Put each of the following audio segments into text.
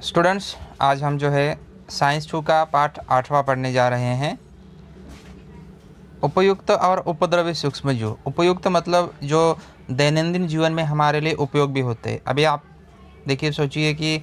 Students, आज हम जो है साइंस 2 का पाठ 8वां पढ़ने जा रहे हैं। उपयुक्त और उपद्रवी सूक्ष्मजीव। उपयुक्त मतलब जो दैनंदिन जीवन में हमारे लिए उपयोग भी होते हैं। अभी आप देखिए, सोचिए कि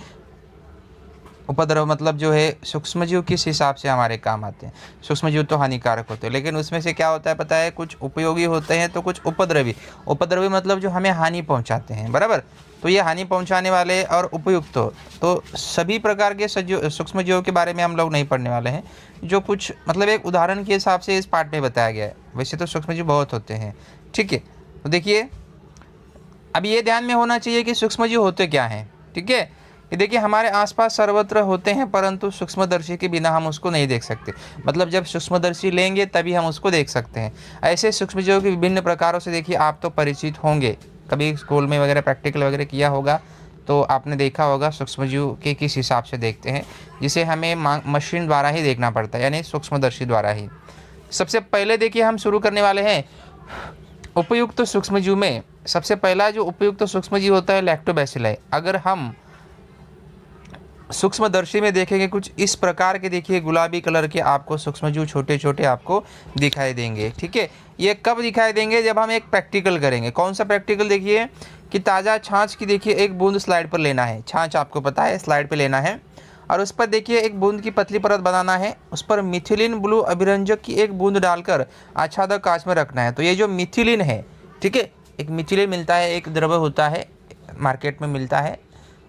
उपद्रव मतलब जो है सूक्ष्मजीव किस हिसाब से हमारे काम आते हैं। सूक्ष्मजीव तो हानिकारक होते हैं, लेकिन उसमें से क्या होता है पता है, कुछ उपयोगी होते हैं तो कुछ उपद्रवी। उपद्रवी मतलब जो हमें हानि पहुंचाते हैं, बराबर। तो ये हानि पहुंचाने वाले और उपयुक्त हो, तो सभी प्रकार के सूक्ष्मजीवों के बारे में हम लोग नहीं पढ़ने वाले हैं। जो कुछ मतलब एक उदाहरण के हिसाब से इस पाठ में बताया गया है। वैसे तो सूक्ष्मजीव बहुत होते हैं, ठीक है। तो देखिए, अब ये ध्यान में होना चाहिए कि सूक्ष्मजीव होते क्या हैं, ठीक है। ये देखिए, हमारे आसपास सर्वत्र होते हैं, परंतु सूक्ष्मदर्शी के बिना हम उसको नहीं देख सकते। मतलब जब सूक्ष्मदर्शी लेंगे तभी हम उसको देख सकते हैं। ऐसे सूक्ष्मजीवों के विभिन्न प्रकारों से देखिए आप तो परिचित होंगे, कभी स्कूल में वगैरह प्रैक्टिकल वगैरह किया होगा तो आपने देखा होगा सूक्ष्मजीव के किस हिसाब से देखते हैं, जिसे हमें मशीन द्वारा ही देखना पड़ता है, यानी सूक्ष्मदर्शी द्वारा ही। सबसे पहले देखिए, हम शुरू करने वाले हैं उपयुक्त सूक्ष्मजीव में। सबसे पहला जो उपयुक्त सूक्ष्मजीव होता है लैक्टोबैसिलाई। अगर हम सूक्ष्मदर्शी में देखेंगे कुछ इस प्रकार के, देखिए गुलाबी कलर के आपको सूक्ष्मजीव छोटे छोटे आपको दिखाई देंगे, ठीक है। ये कब दिखाई देंगे? जब हम एक प्रैक्टिकल करेंगे। कौन सा प्रैक्टिकल? देखिए कि ताज़ा छाछ की देखिए एक बूंद स्लाइड पर लेना है। छाछ आपको पता है स्लाइड पर लेना है, और उस पर देखिए एक बूंद की पतली परत बनाना है। उस पर मिथिलिन ब्लू अभिरंजक की एक बूंद डालकर आच्छादक कांच में रखना है। तो ये जो मिथिलिन है, ठीक है, एक मिथिलिन मिलता है, एक द्रव्य होता है, मार्केट में मिलता है,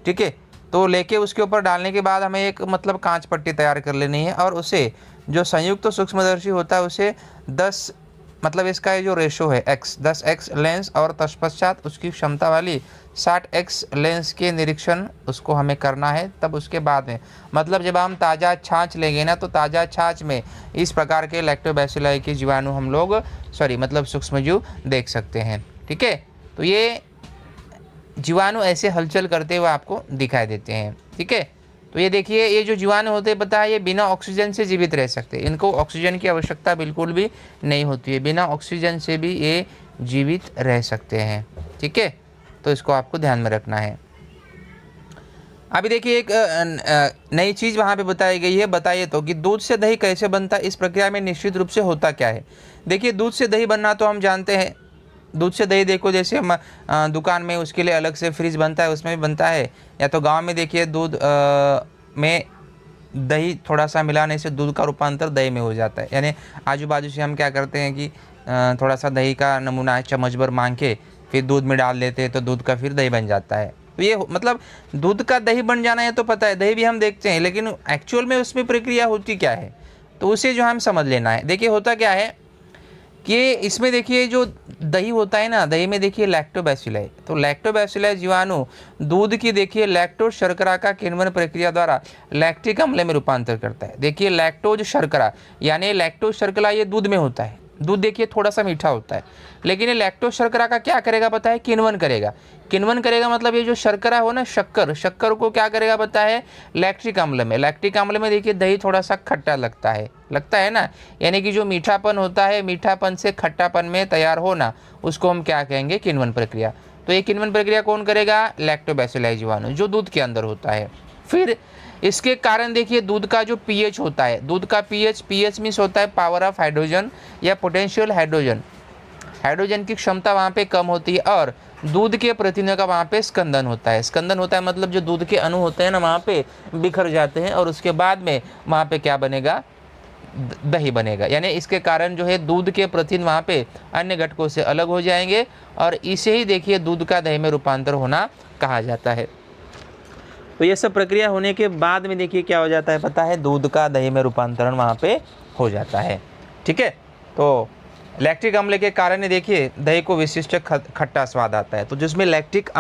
ठीक है। तो लेके उसके ऊपर डालने के बाद हमें एक मतलब कांच पट्टी तैयार कर लेनी है, और उसे जो संयुक्त सूक्ष्मदर्शी होता है उसे 10 मतलब इसका ये जो रेशो है x 10x लेंस और तत्पश्चात उसकी क्षमता वाली 60x लेंस के निरीक्षण उसको हमें करना है। तब उसके बाद में मतलब जब हम ताज़ा छाछ लेंगे ना, तो ताज़ा छाछ में इस प्रकार के लैक्टोबैसिलाई के जीवाणु हम लोग मतलब सूक्ष्मजीव देख सकते हैं, ठीक है। तो ये जीवाणु ऐसे हलचल करते हुए आपको दिखाई देते हैं, ठीक है। तो ये देखिए, ये जो जीवाणु होते हैं पता है, ये बिना ऑक्सीजन से जीवित रह सकते हैं। इनको ऑक्सीजन की आवश्यकता बिल्कुल भी नहीं होती है, बिना ऑक्सीजन से भी ये जीवित रह सकते हैं, ठीक है। तो इसको आपको ध्यान में रखना है। अभी देखिए, एक नई चीज़ वहाँ पे बताई गई है। बताइए तो कि दूध से दही कैसे बनता है, इस प्रक्रिया में निश्चित रूप से होता क्या है। देखिए, दूध से दही बनना तो हम जानते हैं। दूध से दही देखो, जैसे हम दुकान में उसके लिए अलग से फ्रिज बनता है, उसमें भी बनता है, या तो गांव में देखिए दूध में दही थोड़ा सा मिलाने से दूध का रूपांतर दही में हो जाता है। यानी आजू बाजू से हम क्या करते हैं कि थोड़ा सा दही का नमूना चम्मच भर मांग के फिर दूध में डाल देते हैं, तो दूध का फिर दही बन जाता है। तो ये मतलब दूध का दही बन जाना है तो पता है, दही भी हम देखते हैं, लेकिन एक्चुअल में उसमें प्रक्रिया होती क्या है, तो उसे जो हम समझ लेना है। देखिए, होता क्या है कि इसमें देखिए जो दही होता है ना, दही में देखिए लैक्टोबैसिलाई। तो लैक्टोबैसिलाई जीवाणु दूध की देखिए लैक्टोज शर्करा का किण्वन प्रक्रिया द्वारा लैक्टिक अम्ल में रूपांतर करता है। देखिए, लैक्टोज शर्करा यानी लैक्टोज शर्करा ये दूध में होता है। दूध देखिए थोड़ा सा मीठा होता है, लेकिन ये लैक्टोज शर्करा का क्या करेगा पता है? किण्वन करेगा। किण्वन करेगा मतलब ये जो शर्करा हो ना, शक्कर को क्या करेगा पता है? लैक्टिक अम्ल में। लैक्टिक अम्ल में देखिए दही थोड़ा सा खट्टा लगता है ना, यानी कि जो मीठापन होता है, मीठापन से खट्टापन में तैयार होना, उसको हम क्या कहेंगे? किण्वन प्रक्रिया। तो ये किण्वन प्रक्रिया कौन करेगा? लैक्टोबैसिलाई जीवाणु, जो दूध के अंदर होता है। फिर इसके कारण देखिए दूध का जो पीएच होता है, दूध का पीएच मीन्स होता है पावर ऑफ हाइड्रोजन या पोटेंशियल हाइड्रोजन। हाइड्रोजन की क्षमता वहाँ पे कम होती है, और दूध के प्रतिनिधियों का वहाँ पे स्कंदन होता है। स्कंदन होता है मतलब जो दूध के अणु होते हैं ना, वहाँ पे बिखर जाते हैं, और उसके बाद में वहाँ पे क्या बनेगा? दही बनेगा। यानी इसके कारण जो है दूध के प्रतिन वहाँ पे अन्य घटकों से अलग हो जाएंगे, और इसे ही देखिए दूध का दही में रूपांतर होना कहा जाता है। तो ये सब प्रक्रिया होने के बाद में देखिए क्या हो जाता है पता है? दूध का दही में रूपांतरण वहाँ पे हो जाता है, ठीक है। तो लैक्टिक अम्ल के कारण देखिए दही को विशिष्ट खट्टा स्वाद आता है। तो जिसमें लैक्टिक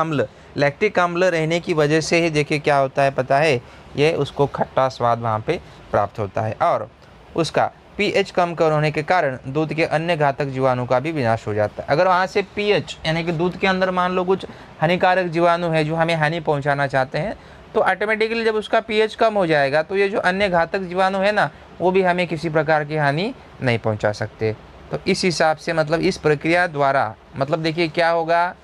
अम्ल रहने की वजह से ही देखिए क्या होता है पता है? ये उसको खट्टा स्वाद वहाँ पे प्राप्त होता है, और उसका पीएच कम होने के कारण दूध के अन्य घातक जीवाणु का भी विनाश हो जाता है। अगर वहाँ से पीएच यानी कि दूध के अंदर मान लो कुछ हानिकारक जीवाणु है जो हमें हानि पहुँचाना चाहते हैं, तो ऑटोमेटिकली जब उसका पीएच कम हो जाएगा तो ये जो अन्य घातक जीवाणु है ना, वो भी हमें किसी प्रकार की हानि नहीं पहुंचा सकते। तो इस हिसाब से मतलब इस प्रक्रिया द्वारा मतलब देखिए क्या होगा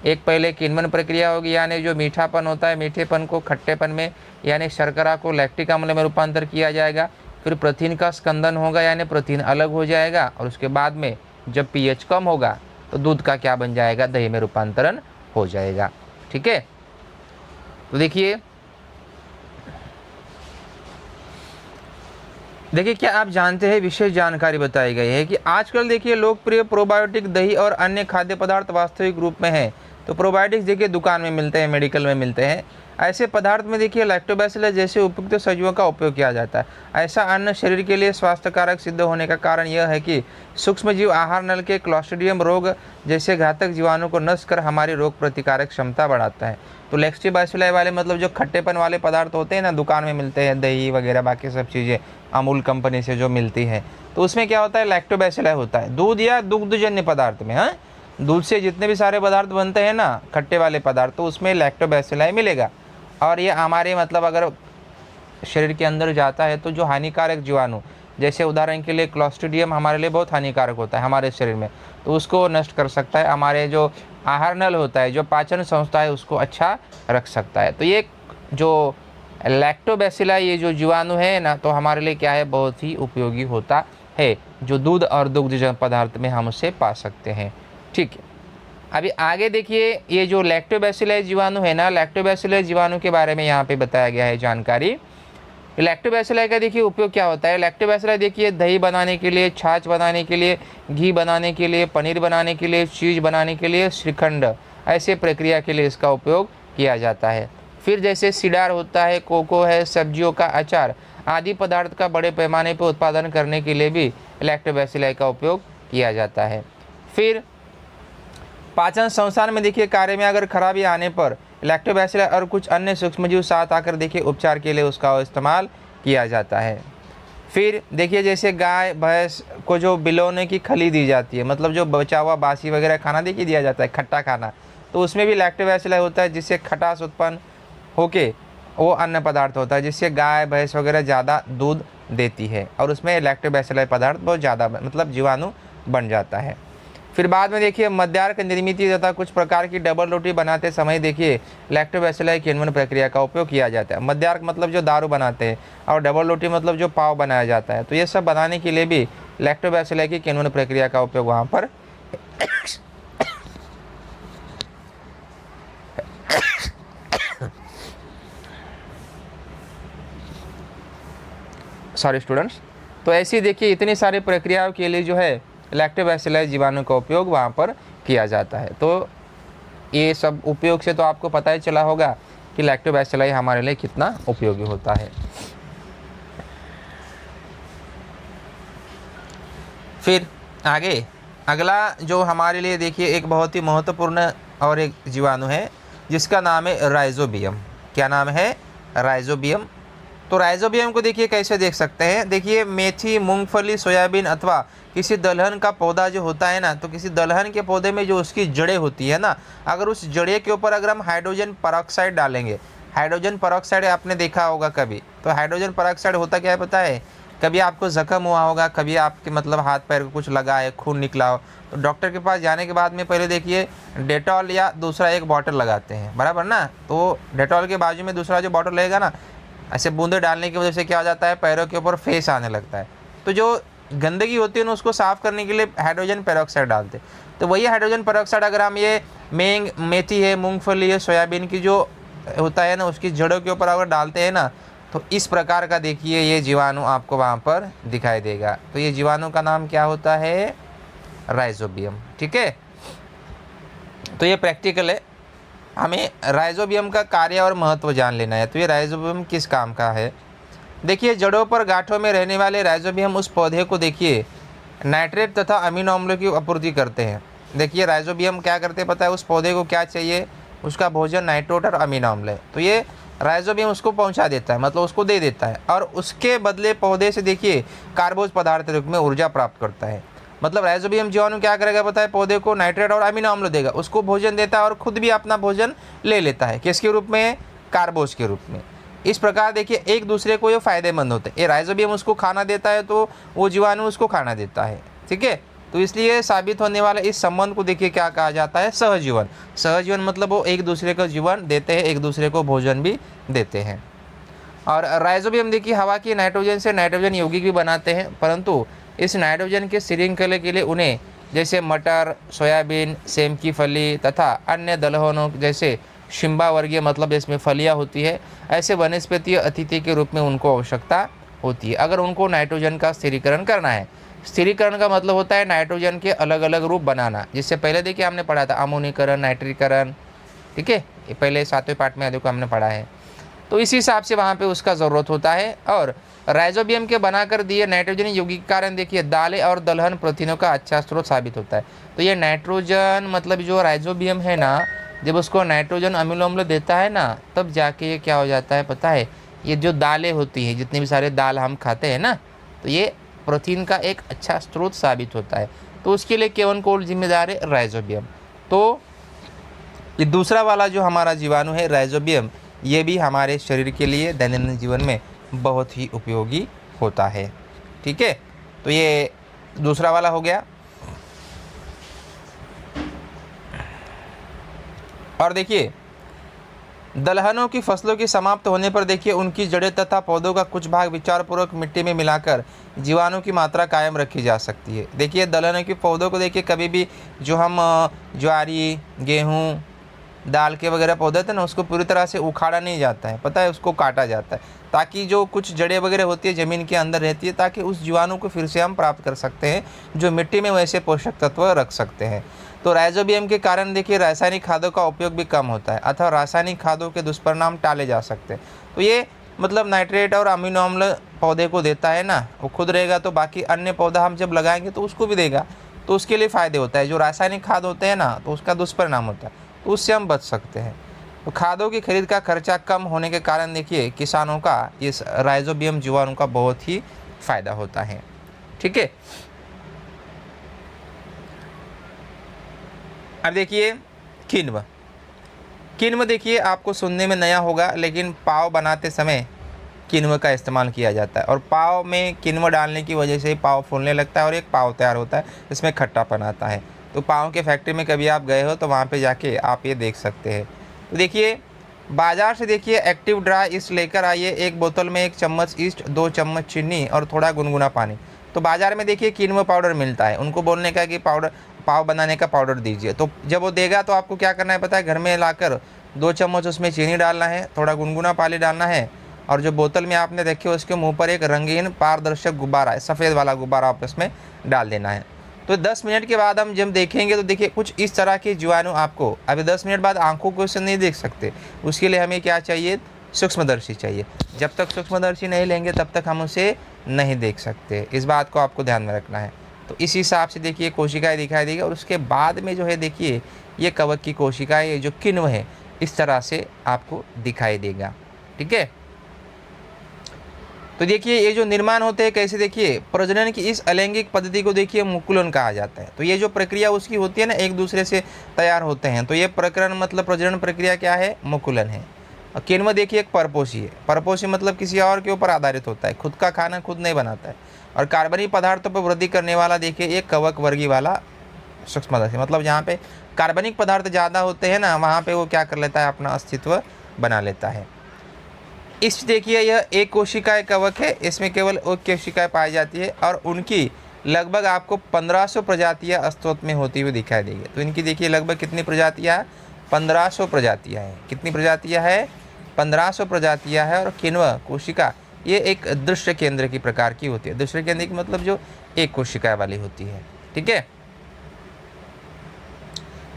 एक पहले किण्वन प्रक्रिया होगी, यानी जो मीठापन होता है मीठेपन को खट्टेपन में यानी शर्करा को लैक्टिक अम्ल में रूपांतर किया जाएगा। फिर प्रोटीन का स्कंदन होगा यानी प्रोटीन अलग हो जाएगा, और उसके बाद में जब पीएच कम होगा तो दूध का क्या बन जाएगा, दही में रूपांतरण हो जाएगा। ठीक है, तो देखिए क्या आप जानते हैं, विशेष जानकारी बताई गई है कि आजकल देखिए लोकप्रिय प्रोबायोटिक दही और अन्य खाद्य पदार्थ वास्तविक रूप में है। तो प्रोबायोटिक्स देखिए दुकान में मिलते हैं, मेडिकल में मिलते हैं। ऐसे पदार्थ में देखिए लैक्टोबैसिलस जैसे उपयुक्त सजीवों का उपयोग किया जाता है। ऐसा अन्न शरीर के लिए स्वास्थ्यकारक सिद्ध होने का कारण यह है कि सूक्ष्मजीव आहार नल के क्लॉस्ट्रिडियम रोग जैसे घातक जीवाणु को नष्ट कर हमारी रोग प्रतिकारक क्षमता बढ़ाता है। तो लैक्टोबैसिलस वाले मतलब जो खट्टेपन वाले पदार्थ होते हैं ना, दुकान में मिलते हैं, दही वगैरह बाकी सब चीज़ें अमूल कंपनी से जो मिलती है, तो उसमें क्या होता है, लैक्टोबैसिलस होता है। दूध या दुग्धजन्य पदार्थ में, हाँ, दूध से जितने भी सारे पदार्थ बनते हैं ना खट्टे वाले पदार्थ, तो उसमें लैक्टोबैसिलस मिलेगा। और ये हमारे मतलब अगर शरीर के अंदर जाता है तो जो हानिकारक जीवाणु, जैसे उदाहरण के लिए क्लॉस्ट्रिडियम हमारे लिए बहुत हानिकारक होता है हमारे शरीर में, तो उसको नष्ट कर सकता है। हमारे जो आहार नल होता है, जो पाचन संस्था है, उसको अच्छा रख सकता है। तो ये जो लैक्टोबैसिलस ये जो जीवाणु है ना, तो हमारे लिए क्या है, बहुत ही उपयोगी होता है, जो दूध और दुग्धजन्य पदार्थ में हम उसे पा सकते हैं। ठीक है, अभी आगे देखिए ये जो लैक्टोबैसिलस जीवाणु है ना, लैक्टोबैसिलस जीवाणु के बारे में यहाँ पे बताया गया है जानकारी। लैक्टोबैसिलस का देखिए उपयोग क्या होता है। लैक्टोबैसिलस देखिए दही बनाने के लिए, छाछ बनाने के लिए, घी बनाने के लिए, पनीर बनाने के लिए, चीज़ बनाने के लिए, श्रीखंड, ऐसे प्रक्रिया के लिए इसका उपयोग किया जाता है। फिर जैसे सिडार होता है, कोको है, सब्जियों का अचार आदि पदार्थ का बड़े पैमाने पर उत्पादन करने के लिए भी लैक्टोबैसिलस का उपयोग किया जाता है। फिर पाचन संस्थान में देखिए कार्य में अगर खराबी आने पर लैक्टोबैसिलस और कुछ अन्य सूक्ष्मजीव साथ आकर देखिए उपचार के लिए उसका इस्तेमाल किया जाता है। फिर देखिए जैसे गाय भैंस को जो बिलोने की खली दी जाती है, मतलब जो बचा हुआ बासी वगैरह खाना देखिए दिया जाता है, खट्टा खाना, तो उसमें भी लैक्टोबैसिलस होता है, जिससे खटास उत्पन्न होके वो अन्न पदार्थ होता है, जिससे गाय भैंस वगैरह ज़्यादा दूध देती है, और उसमें लैक्टोबैसिलस पदार्थ बहुत ज़्यादा मतलब जीवाणु बन जाता है। फिर बाद में देखिए मध्यार्क निर्मित तथा कुछ प्रकार की डबल रोटी बनाते समय देखिए लैक्टोबैसिलस किण्वन प्रक्रिया का उपयोग किया जाता है। मध्यार्क मतलब जो दारू बनाते हैं, और डबल रोटी मतलब जो पाव बनाया जाता है, तो ये सब बनाने के लिए भी लैक्टोबैसिलस की किण्वन प्रक्रिया का उपयोग वहाँ पर सॉरी स्टूडेंट्स। तो ऐसी देखिए इतनी सारी प्रक्रियाओं के लिए जो है लैक्टोबैसिलस जीवाणु का उपयोग वहाँ पर किया जाता है। तो ये सब उपयोग से तो आपको पता ही चला होगा कि लैक्टोबैसिलस हमारे लिए कितना उपयोगी होता है। फिर आगे अगला जो हमारे लिए देखिए एक बहुत ही महत्वपूर्ण और एक जीवाणु है, जिसका नाम है राइजोबियम। क्या नाम है, राइजोबियम। तो राइजोबियम को देखिए कैसे देख सकते हैं। देखिए मेथी, मूंगफली, सोयाबीन अथवा किसी दलहन का पौधा जो होता है ना, तो किसी दलहन के पौधे में जो उसकी जड़ें होती है ना, अगर उस जड़े के ऊपर अगर हम हाइड्रोजन परऑक्साइड डालेंगे, हाइड्रोजन परऑक्साइड आपने देखा होगा कभी, तो हाइड्रोजन परऑक्साइड होता क्या है पता है, कभी आपको जख्म हुआ होगा, कभी आपके मतलब हाथ पैर को कुछ लगा है, खून निकला हो, तो डॉक्टर के पास जाने के बाद में पहले देखिए डेटॉल या दूसरा एक बॉटल लगाते हैं, बराबर ना। तो डेटॉल के बाजू में दूसरा जो बॉटल रहेगा ना, ऐसे बूंदे डालने की वजह से क्या हो जाता है, पैरों के ऊपर फेस आने लगता है। तो जो गंदगी होती है ना, उसको साफ़ करने के लिए हाइड्रोजन पेरोक्साइड डालते हैं। तो वही हाइड्रोजन पेरोक्साइड अगर हम ये मेथी है, मूंगफली है, सोयाबीन की जो होता है ना, उसकी जड़ों के ऊपर अगर डालते हैं ना, तो इस प्रकार का देखिए ये जीवाणु आपको वहाँ पर दिखाई देगा। तो ये जीवाणु का नाम क्या होता है, राइजोबियम। ठीक है, तो ये प्रैक्टिकल है, हमें राइजोबियम का कार्य और महत्व जान लेना है। तो ये राइजोबियम किस काम का है, देखिए जड़ों पर गांठों में रहने वाले राइजोबियम उस पौधे को देखिए नाइट्रेट तथा अमीनो अम्लों की आपूर्ति करते हैं। देखिए राइजोबियम क्या करते हैं पता है, उस पौधे को क्या चाहिए, उसका भोजन नाइट्रोट और अमीनो अम्ल है, तो ये राइजोबियम उसको पहुंचा देता है, मतलब उसको दे देता है, और उसके बदले पौधे से देखिए कार्बोज पदार्थ के रूप में ऊर्जा प्राप्त करता है। मतलब राइजोबियम जीवाणु क्या करेगा पता है, पौधे को नाइट्रेट और अमीनो अम्ल देगा, उसको भोजन देता है और खुद भी अपना भोजन ले लेता है। किसके रूप में, कार्बोज के रूप में। इस प्रकार देखिए एक दूसरे को ये फायदेमंद होते हैं। ये राइजोबियम उसको खाना देता है तो वो जीवाणु उसको खाना देता है। ठीक है, तो इसलिए साबित होने वाले इस संबंध को देखिए क्या कहा जाता है, सहजीवन। सहजीवन मतलब वो एक दूसरे को जीवन देते हैं, एक दूसरे को भोजन भी देते हैं। और राइजोबियम देखिए हवा की नाइट्रोजन से नाइट्रोजन यौगिक भी बनाते हैं, परंतु इस नाइट्रोजन के श्रृंखले के लिए उन्हें जैसे मटर, सोयाबीन, सेम की फली तथा अन्य दलहनों जैसे शिम्बा वर्गीय मतलब इसमें फलियाँ होती है, ऐसे वनस्पतीय अतिथि के रूप में उनको आवश्यकता होती है अगर उनको नाइट्रोजन का स्थिरीकरण करना है। स्थिरीकरण का मतलब होता है नाइट्रोजन के अलग अलग रूप बनाना, जिससे पहले देखिए हमने पढ़ा था अमोनीकरण, नाइट्रीकरण, ठीक है, ये पहले 7वें पार्ट में देखो हमने पढ़ा है। तो इसी हिसाब से वहाँ पे उसका ज़रूरत होता है। और राइजोबियम के बनाकर दिए नाइट्रोजन यौगिक के कारण देखिए दालें और दलहन प्रोटीनों का अच्छा स्रोत साबित होता है। तो ये नाइट्रोजन मतलब जो राइजोबियम है ना, जब उसको नाइट्रोजन अम्ल अम्ल देता है ना, तब जाके ये क्या हो जाता है पता है, ये जो दालें होती हैं, जितने भी सारे दाल हम खाते हैं ना, तो ये प्रोटीन का एक अच्छा स्रोत साबित होता है। तो उसके लिए केवन कौन जिम्मेदार है, राइजोबियम। तो ये दूसरा वाला जो हमारा जीवाणु है राइजोबियम, ये भी हमारे शरीर के लिए दैनंदिन जीवन में बहुत ही उपयोगी होता है, ठीक है। तो ये दूसरा वाला हो गया। और देखिए दलहनों की फसलों की समाप्त होने पर देखिए उनकी जड़ें तथा पौधों का कुछ भाग विचारपूर्वक मिट्टी में मिलाकर जीवाणु की मात्रा कायम रखी जा सकती है। देखिए दलहनों के पौधों को देखिए कभी भी जो हम ज्वारी, गेहूँ, दाल के वगैरह पौधे थे ना, उसको पूरी तरह से उखाड़ा नहीं जाता है, पता है, उसको काटा जाता है ताकि जो कुछ जड़ें वगैरह होती है ज़मीन के अंदर रहती है, ताकि उस जीवाणु को फिर से हम प्राप्त कर सकते हैं जो मिट्टी में वैसे पोषक तत्व रख सकते हैं। तो राइजोबियम के कारण देखिए रासायनिक खादों का उपयोग भी कम होता है अथवा रासायनिक खादों के दुष्परिणाम टाले जा सकते हैं। तो ये मतलब नाइट्रेट और अमीनो अम्ल पौधे को देता है ना, वो खुद रहेगा तो बाकी अन्य पौधा हम जब लगाएंगे तो उसको भी देगा, तो उसके लिए फ़ायदे होता है। जो रासायनिक खाद होते हैं ना, तो उसका दुष्परिणाम होता है, तो उससे हम बच सकते हैं। तो खादों की खरीद का खर्चा कम होने के कारण देखिए किसानों का इस राइजोबियम जीवाणु का बहुत ही फ़ायदा होता है, ठीक है। अब देखिए किण्व। किण्व देखिए आपको सुनने में नया होगा, लेकिन पाव बनाते समय किण्व का इस्तेमाल किया जाता है और पाव में किण्व डालने की वजह से पाव फूलने लगता है और एक पाव तैयार होता है, इसमें खट्टापन आता है। तो पाव के फैक्ट्री में कभी आप गए हो तो वहाँ पे जाके आप ये देख सकते हैं। तो देखिए बाज़ार से देखिए एक्टिव ड्राई ईस्ट लेकर आइए, एक बोतल में 1 चम्मच ईस्ट, 2 चम्मच चीनी और थोड़ा गुनगुना पानी। तो बाज़ार में देखिए किण्व पाउडर मिलता है, उनको बोलने का कि पाउडर पाव बनाने का पाउडर दीजिए। तो जब वो देगा तो आपको क्या करना है पता है, घर में लाकर 2 चम्मच उसमें चीनी डालना है, थोड़ा गुनगुना पानी डालना है, और जो बोतल में आपने रखी है उसके मुँह पर एक रंगीन पारदर्शक गुब्बारा है, सफ़ेद वाला गुब्बारा आप इसमें डाल देना है। तो 10 मिनट के बाद हम जब देखेंगे तो देखिए कुछ इस तरह के जीवाणु आपको, अभी 10 मिनट बाद आंखों को से नहीं देख सकते, उसके लिए हमें क्या चाहिए, सूक्ष्मदर्शी चाहिए। जब तक सूक्ष्मदर्शी नहीं लेंगे तब तक हम उसे नहीं देख सकते, इस बात को आपको ध्यान में रखना है। तो इस हिसाब से देखिए कोशिकाएं दिखाई देगी और उसके बाद में जो है देखिए ये कवक की कोशिकाएं, ये जो किण्व है, इस तरह से आपको दिखाई देगा, ठीक है। तो देखिए ये जो निर्माण होते हैं कैसे, देखिए प्रजनन की इस अलैंगिक पद्धति को देखिए मुकुलन कहा जाता है। तो ये जो प्रक्रिया उसकी होती है ना, एक दूसरे से तैयार होते हैं, तो ये प्रकरण मतलब प्रजनन प्रक्रिया क्या है, मुकुलन है। और किण्व देखिए एक परपोषी है, परपोषी मतलब किसी और के ऊपर आधारित होता है, खुद का खाना खुद नहीं बनाता है। और कार्बनिक पदार्थों पर वृद्धि करने वाला देखिए एक कवक वर्गी वाला सूक्ष्मदर्शी, मतलब जहाँ पे कार्बनिक पदार्थ ज़्यादा होते हैं ना, वहाँ पे वो क्या कर लेता है, अपना अस्तित्व बना लेता है। इस देखिए यह एक कोशिकाएं कवक है, इसमें केवल एक कोशिकाएं पाई जाती है और उनकी लगभग आपको 1500 प्रजातियाँ अस्तित्व में होती हुई दिखाई देगी। तो इनकी देखिए लगभग कितनी प्रजातियाँ, 1500 प्रजातियाँ हैं। कितनी प्रजातियाँ हैं, 1500 प्रजातियाँ हैं। और किण्व कोशिका ये एक दृश्य केंद्र की प्रकार की होती है। दृश्य केंद्र की मतलब जो एक कोशिका वाली होती है, ठीक है।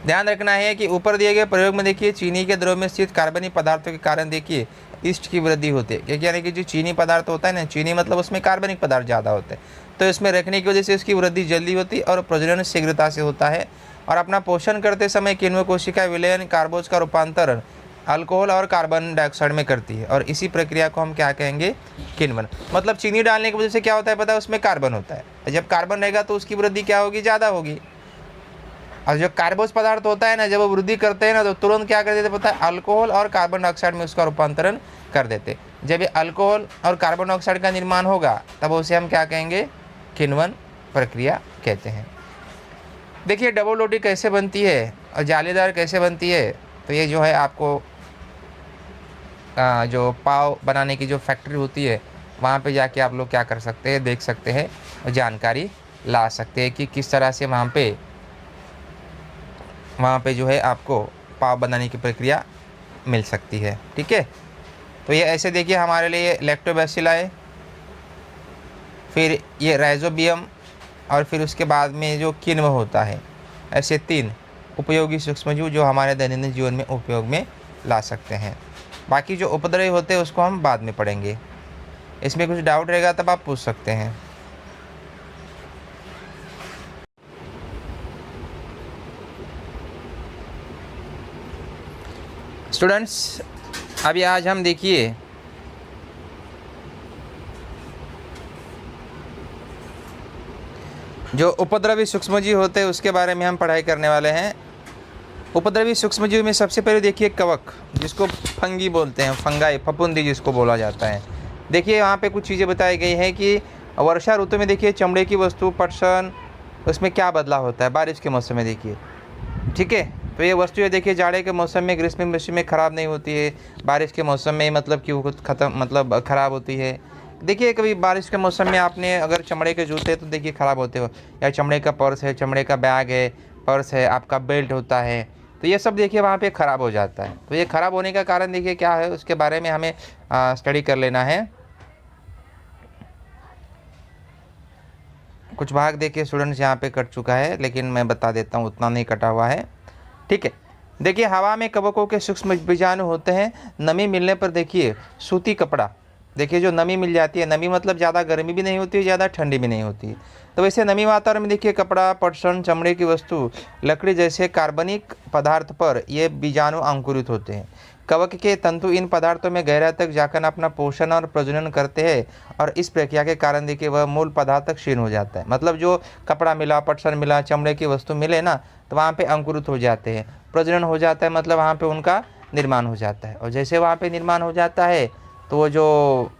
ध्यान रखना है कि ऊपर दिए गए प्रयोग में देखिए चीनी के द्रव में स्थित कार्बनिक पदार्थों के कारण देखिए ईस्ट की वृद्धि होती है, क्योंकि यानी कि जो चीनी पदार्थ होता है ना, चीनी मतलब उसमें कार्बनिक पदार्थ ज़्यादा होते हैं, तो इसमें रखने की वजह से उसकी वृद्धि जल्दी होती है और प्रजनन शीघ्रता से होता है। और अपना पोषण करते समय किण्व कोशिका विलयन कार्बोज का रूपांतरण अल्कोहल और कार्बन डाइऑक्साइड में करती है, और इसी प्रक्रिया को हम क्या कहेंगे, किण्वन। मतलब चीनी डालने की वजह से क्या होता है पता है, उसमें कार्बन होता है, जब कार्बन रहेगा तो उसकी वृद्धि क्या होगी, ज़्यादा होगी। और जो कार्बोज पदार्थ होता है ना, जब वो वृद्धि करते हैं ना, तो तुरंत क्या कर देते पता है, अल्कोहल और कार्बन डाइऑक्साइड में उसका रूपांतरण कर देते। जब ये अल्कोहल और कार्बन डाइऑक्साइड का निर्माण होगा तब उसे हम क्या कहेंगे, किण्वन प्रक्रिया कहते हैं। देखिए डबल रोटी कैसे बनती है और जालीदार कैसे बनती है, तो ये जो है आपको जो पाव बनाने की जो फैक्ट्री होती है वहाँ पे जाके आप लोग क्या कर सकते हैं, देख सकते हैं और जानकारी ला सकते हैं कि किस तरह से वहाँ पे जो है आपको पाव बनाने की प्रक्रिया मिल सकती है। ठीक है, तो ये ऐसे देखिए हमारे लिए लैक्टोबैसिलाई, फिर ये राइजोबियम और फिर उसके बाद में जो किण्व होता है, ऐसे 3 उपयोगी सूक्ष्मजीव जो हमारे दैनंदिन जीवन में उपयोग में ला सकते हैं। बाकी जो उपद्रवी होते हैं उसको हम बाद में पढ़ेंगे। इसमें कुछ डाउट रहेगा तब आप पूछ सकते हैं। स्टूडेंट्स, अभी आज हम देखिए जो उपद्रवी सूक्ष्मजीव होते हैं उसके बारे में हम पढ़ाई करने वाले हैं। उपद्रवी सूक्ष्मजीव में सबसे पहले देखिए कवक, जिसको फंगी बोलते हैं, फंगाई, फफूंदी जिसको बोला जाता है। देखिए यहाँ पे कुछ चीज़ें बताई गई हैं कि वर्षा ऋतु में देखिए चमड़े की वस्तु, पटसन, उसमें क्या बदलाव होता है बारिश के मौसम में देखिए। ठीक है, तो ये वस्तुएं देखिए जाड़े के मौसम में, ग्रीष्म मौसम में ख़राब नहीं होती है, बारिश के मौसम में मतलब कि वो ख़राब होती है। देखिए कभी बारिश के मौसम में आपने अगर चमड़े के जूते तो देखिए ख़राब होते हो, या चमड़े का पर्स है, चमड़े का बैग है, पर्स है, आपका बेल्ट होता है, तो ये सब देखिए वहाँ पे ख़राब हो जाता है। तो ये ख़राब होने का कारण देखिए क्या है, उसके बारे में हमें स्टडी कर लेना है। कुछ भाग देखिए स्टूडेंट्स यहाँ पे कट चुका है, लेकिन मैं बता देता हूँ, उतना नहीं कटा हुआ है। ठीक है, देखिए हवा में कवकों के सूक्ष्म बीजाणु होते हैं। नमी मिलने पर देखिए सूती कपड़ा, देखिए जो नमी मिल जाती है, नमी मतलब ज़्यादा गर्मी भी नहीं होती है, ज़्यादा ठंडी भी नहीं होती है, तो वैसे नमी वातावरण में देखिए कपड़ा, पटसन, चमड़े की वस्तु, लकड़ी जैसे कार्बनिक पदार्थ पर ये बीजाणु अंकुरित होते हैं। कवक के तंतु इन पदार्थों में गहराई तक जाकर अपना पोषण और प्रजनन करते हैं, और इस प्रक्रिया के कारण देखिए वह मूल पदार्थ तक क्षीण हो जाता है। मतलब जो कपड़ा मिला, पटसन मिला, चमड़े की वस्तु मिले ना, तो वहाँ पे अंकुरित हो जाते हैं, प्रजनन हो जाता है, मतलब वहाँ पे उनका निर्माण हो जाता है। और जैसे वहाँ पे निर्माण हो जाता है तो वो जो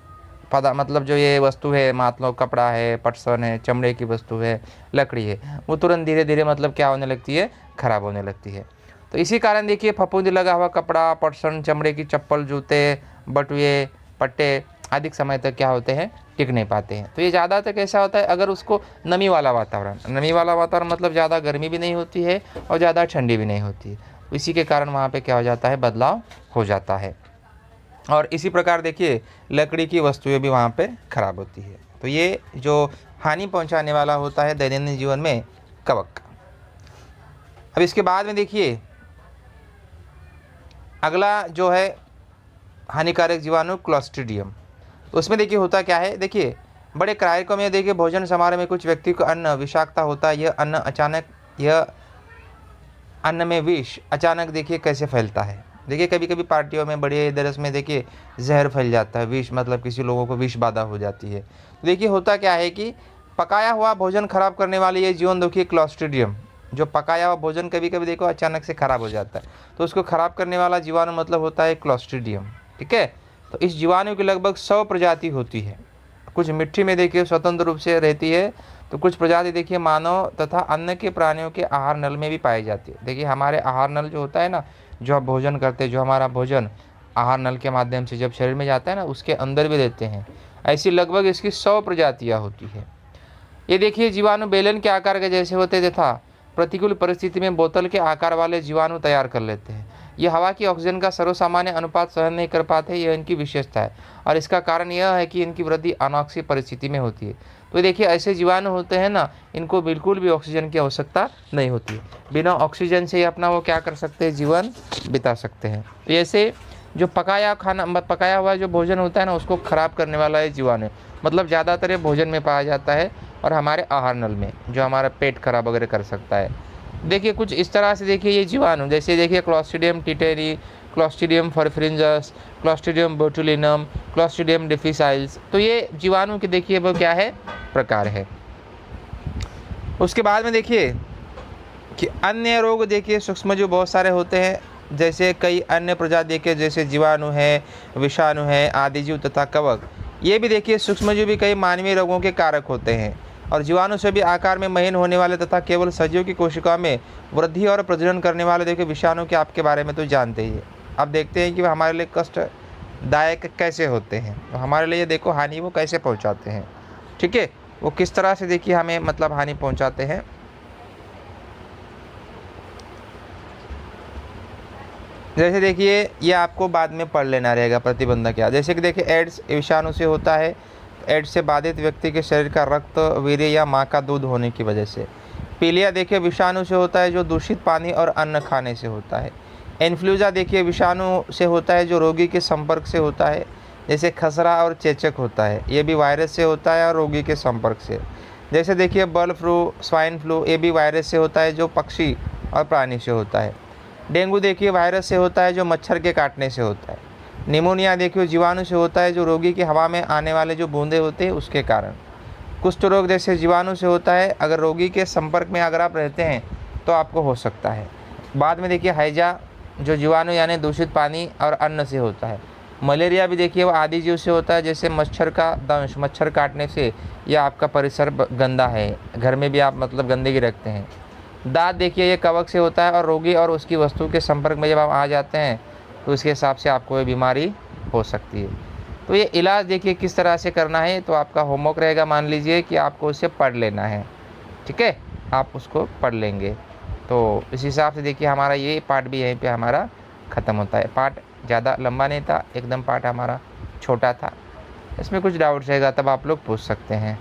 मतलब जो ये वस्तु है, मतलब कपड़ा है, पटसन है, चमड़े की वस्तु है, लकड़ी है, वो तुरंत धीरे धीरे मतलब क्या होने लगती है, खराब होने लगती है। तो इसी कारण देखिए फफूंदी लगा हुआ कपड़ा, पटसन, चमड़े की चप्पल, जूते, बटुए, पट्टे अधिक समय तक क्या होते हैं, टिक नहीं पाते हैं। तो ये ज़्यादातर कैसा होता है, अगर उसको नमी वाला वातावरण मतलब ज़्यादा गर्मी भी नहीं होती है और ज़्यादा ठंडी भी नहीं होती है, इसी के कारण वहाँ पे क्या हो जाता है, बदलाव हो जाता है। और इसी प्रकार देखिए लकड़ी की वस्तुएं भी वहाँ पे खराब होती है। तो ये जो हानि पहुँचाने वाला होता है दैनंदिन जीवन में, कवक। अब इसके बाद में देखिए अगला जो है हानिकारक जीवाणु क्लोस्ट्रीडियम। तो उसमें देखिए होता क्या है, देखिए बड़े कार्यक्रम में देखिए भोजन समारोह में कुछ व्यक्ति को अन्न विषाक्तता होता है। यह अन्न में विष अचानक देखिए कैसे फैलता है। देखिए कभी कभी पार्टियों में, बड़े दरस में देखिए जहर फैल जाता है, विष मतलब किसी लोगों को विष बाधा हो जाती है। तो देखिए होता क्या है कि पकाया हुआ भोजन खराब करने वाली ये जीवाणु देखिए क्लोस्ट्रीडियम, जो पकाया हुआ भोजन कभी कभी देखो अचानक से खराब हो जाता है, तो उसको खराब करने वाला जीवाणु मतलब होता है क्लोस्ट्रीडियम। ठीक है, तो इस जीवाणु की लगभग 100 प्रजाति होती है। कुछ मिट्टी में देखिए स्वतंत्र रूप से रहती है, तो कुछ प्रजाति देखिए मानव तथा अन्य के प्राणियों के आहार नल में भी पाई जाती है। देखिए हमारे आहार नल जो होता है ना, जो हम भोजन करते हैं, जो हमारा भोजन आहार नल के माध्यम से जब शरीर में जाता है ना, उसके अंदर भी रहते हैं। ऐसी लगभग इसकी 100 प्रजातियाँ होती है। ये देखिए जीवाणु बेलन के आकार के जैसे होते तथा प्रतिकूल परिस्थिति में बोतल के आकार वाले जीवाणु तैयार कर लेते हैं। ये हवा की ऑक्सीजन का सर्वसामान्य अनुपात सहन नहीं कर पाते, यह इनकी विशेषता है, और इसका कारण यह है कि इनकी वृद्धि अनॉक्सी परिस्थिति में होती है। तो देखिए ऐसे जीवाणु होते हैं ना, इनको बिल्कुल भी ऑक्सीजन की आवश्यकता नहीं होती, बिना ऑक्सीजन से अपना वो क्या कर सकते हैं, जीवन बिता सकते हैं। तो ऐसे जो पकाया हुआ जो भोजन होता है ना, उसको खराब करने वाला है जीवाणु, मतलब ज़्यादातर ये भोजन में पाया जाता है और हमारे आहार नल में, जो हमारा पेट खराब वगैरह कर सकता है। देखिए कुछ इस तरह से देखिए ये जीवाणु, जैसे देखिए Clostridium tetani, Clostridium perfringens, Clostridium botulinum, Clostridium difficile, तो ये जीवाणु के देखिए वो क्या है, प्रकार है। उसके बाद में देखिए कि अन्य रोग देखिए सूक्ष्मजीव बहुत सारे होते हैं, जैसे कई अन्य प्रजाति देखिए जैसे जीवाणु है, विषाणु है, आदिजीव तथा कवक। ये भी देखिए सूक्ष्मजीव भी कई मानवीय रोगों के कारक होते हैं, और जीवाणु से भी आकार में महीन होने वाले तथा केवल सजीव की कोशिका में वृद्धि और प्रजनन करने वाले देखिए विषाणु के आपके बारे में तो जानते ही है। अब देखते हैं कि हमारे लिए कष्टदायक कैसे होते हैं, तो हमारे लिए देखो हानि वो कैसे पहुंचाते हैं, ठीक है, वो किस तरह से देखिए हमें मतलब हानि पहुंचाते हैं। जैसे देखिए ये आपको बाद में पढ़ लेना रहेगा प्रतिबंध क्या। जैसे कि देखिए एड्स विषाणु से होता है, एड्स से बाधित व्यक्ति के शरीर का रक्त, वीर्य या माँ का दूध होने की वजह से। पीलिया देखिए विषाणु से होता है जो दूषित पानी और अन्न खाने से होता है। इन्फ्लुएंजा देखिए विषाणु से होता है जो रोगी के संपर्क से होता है, जैसे खसरा और चेचक होता है, ये भी वायरस से होता है और रोगी के संपर्क से। जैसे देखिए बर्ड फ्लू, स्वाइन फ्लू, ये भी वायरस से होता है जो पक्षी और प्राणी से होता है। डेंगू देखिए वायरस से होता है जो मच्छर के काटने से होता है। निमोनिया देखिए जीवाणु से होता है जो रोगी की हवा में आने वाले जो बूंदे होते हैं उसके कारण। कुष्ठ रोग जैसे जीवाणु से होता है, अगर रोगी के संपर्क में अगर आप रहते हैं तो आपको हो सकता है। बाद में देखिए हैजा जो जीवाणु यानी दूषित पानी और अन्न से होता है। मलेरिया भी देखिए वो आदि जीव से होता है, जैसे मच्छर का दंश, मच्छर काटने से, या आपका परिसर गंदा है, घर में भी आप मतलब गंदगी रखते हैं। दांत देखिए ये कवक से होता है और रोगी और उसकी वस्तु के संपर्क में जब आप आ जाते हैं तो उसके हिसाब से आपको ये बीमारी हो सकती है। तो ये इलाज देखिए किस तरह से करना है, तो आपका होमवर्क रहेगा, मान लीजिए कि आपको उसे पढ़ लेना है, ठीक है, आप उसको पढ़ लेंगे। तो इस हिसाब से देखिए हमारा ये पार्ट भी यहीं पे हमारा ख़त्म होता है। पार्ट ज़्यादा लंबा नहीं था, एकदम पार्ट हमारा छोटा था। इसमें कुछ डाउट्स रहेगा तब आप लोग पूछ सकते हैं।